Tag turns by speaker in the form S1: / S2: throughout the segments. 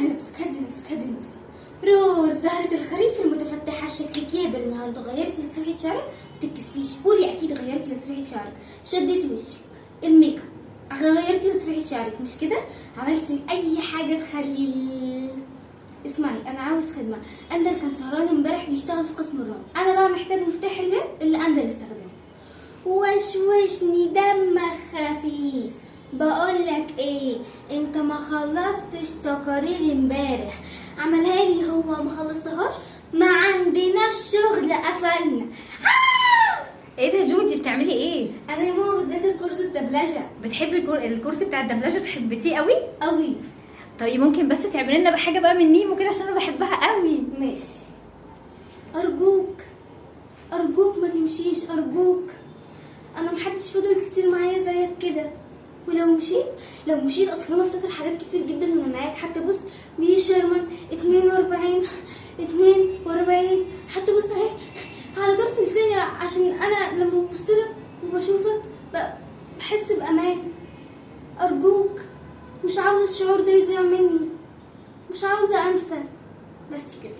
S1: هدي نفسك هدي نفسك هدي نفسك. روز زهرة الخريف المتفتحة شكلك يابر النهارده. غيرتي لسرعة شعرك؟ متتكسفيش قولي اكيد غيرتي لسرعة شعرك. شديتي وشك، الميك اب، غيرتي لسرعة شعرك مش كده؟ عملتي اي حاجة تخلي اسمعي انا عاوز خدمة. اندر كان سهران امبارح بيشتغل في قسم الرمل، انا بقى محتاج مفتاح الباب اللي اندر استخدمه. وشوشني دمك خفيف. بقولك ايه، انت ما خلصتش تقارير امبارح، عملها لي هو ما خلصتهاش، ما عندناش شغل قفلنا.
S2: ايه ده جودي بتعملي ايه؟
S1: انا يا ماما بذاكر كورس الدبلجه.
S2: بتحبي الكورس بتاع الدبلجه؟ حبيتيه قوي
S1: قوي.
S2: طيب ممكن بس تعملي لنا حاجه بقى من نيمو كده عشان انا بحبها قوي.
S1: ماشي. ارجوك ارجوك ما تمشيش ارجوك، انا محدش فضل كتير معايا زيك كده، ولو مشيت اصلا انا بفتكر حاجات كتير جدا وانا معاك. حتى بص مي شيرمان 42 حتى بص اهي على طرف لساني، عشان انا لما ببص لك وبشوفك بحس بامان. ارجوك مش عاوز الشعور ده يضيع مني، مش عاوزه انسى، بس كده.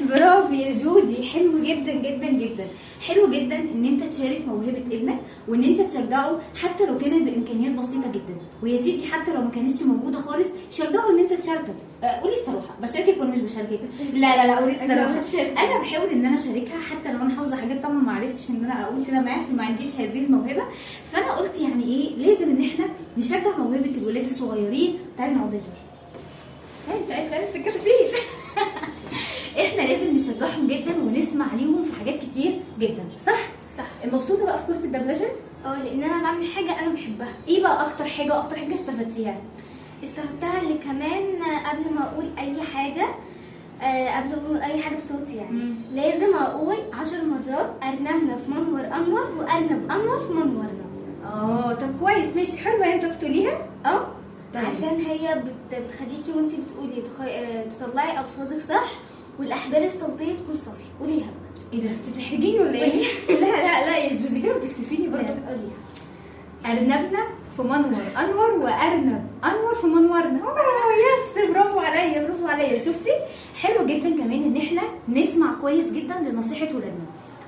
S2: برافو يا جودي، حلو جدا جدا جدا. حلو جدا ان انت تشارك موهبه ابنك وان انت تشجعه حتى لو كانت بامكانيات بسيطه جدا. ويا سيدي حتى لو ما كانتش موجوده خالص شجعه ان انت تشاركك. قولي الصراحه بشاركك ولا مش بشاركك؟ لا قولي الصراحه. انا بحاول ان انا اشاركها حتى لو انا حافظه حاجات طبعا ما عرفتش ان انا اقول كده معايا عشان ما عنديش هذه الموهبه. فانا قلت يعني ايه لازم ان احنا نشجع موهبه الولاد الصغيرين. تعالي نقعد يا جوجو، تعالي ما تتكسفيش. احنا لازم نشجعهم جدا ونسمع ليهم في حاجات كتير جدا. صح. مبسوطه بقى في كورس الدبلجه؟
S1: لان انا بعمل حاجه انا بحبها.
S2: ايه بقى اكتر حاجه استفدتيها
S1: اللي كمان قبل ما اقول اي حاجه، قبل ما اقول اي حاجه بصوتي يعني لازم اقول 10 مرات ارنبنا في منور انور وارنب انور في منورنا.
S2: طب كويس ماشي حلوه. يعني بتعرفي تقوليها؟
S1: طيب. عشان هي بتخليكي وانتي بتقولي تطلعي الفاظك صح والاحبال الصوتيه تكون صافيه. قوليها بقى.
S2: ايه ده انت بتحرجيني ولا ايه؟ لا يا جوزي كده بتكسفيني برضه.
S1: قوليها.
S2: ارنبنا في منور انور وارنب انور في منورنا. يس برافو عليا. شفتي؟ حلو جدا كمان ان احنا نسمع كويس جدا لنصيحه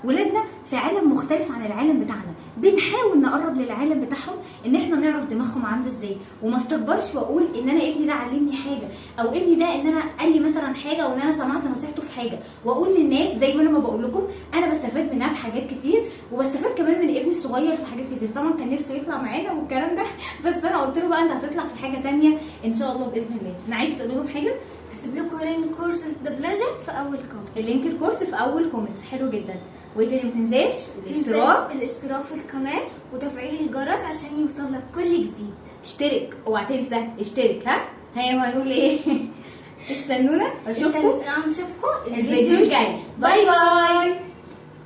S2: ولادنا في عالم مختلف عن العالم بتاعنا. بنحاول نقرب للعالم بتاعهم ان احنا نعرف دماغهم عامله ازاي، وما استكبرش واقول ان انا ابني ده علمني حاجه، او ابني ده ان انا قال لي مثلا حاجه وان انا سمعت نصيحته في حاجه، واقول للناس زي ما انا ما بقول لكم انا بستفاد منها في حاجات كتير، وبستفاد كمان من ابني الصغير في حاجات كتير. طبعا كان نفسه يطلع معانا والكلام ده، بس انا قلت له بقى انت هتطلع في حاجه ثانيه ان شاء الله باذن الله. انا عايزه تقول لهم حاجه؟
S1: هسيب لكم لينك كورس الدبلجه في اول كومنت.
S2: اللينك الكورس في اول كومنت. حلو جدا. وايه تاني؟ ما تنساش
S1: الاشتراك في القناه وتفعيل الجرس عشان يوصل لك كل جديد.
S2: اشترك، اوعى تنسى اشترك. هنقول ايه؟ استنونا اشوفكم
S1: الفيديو
S2: الجاي. باي باي.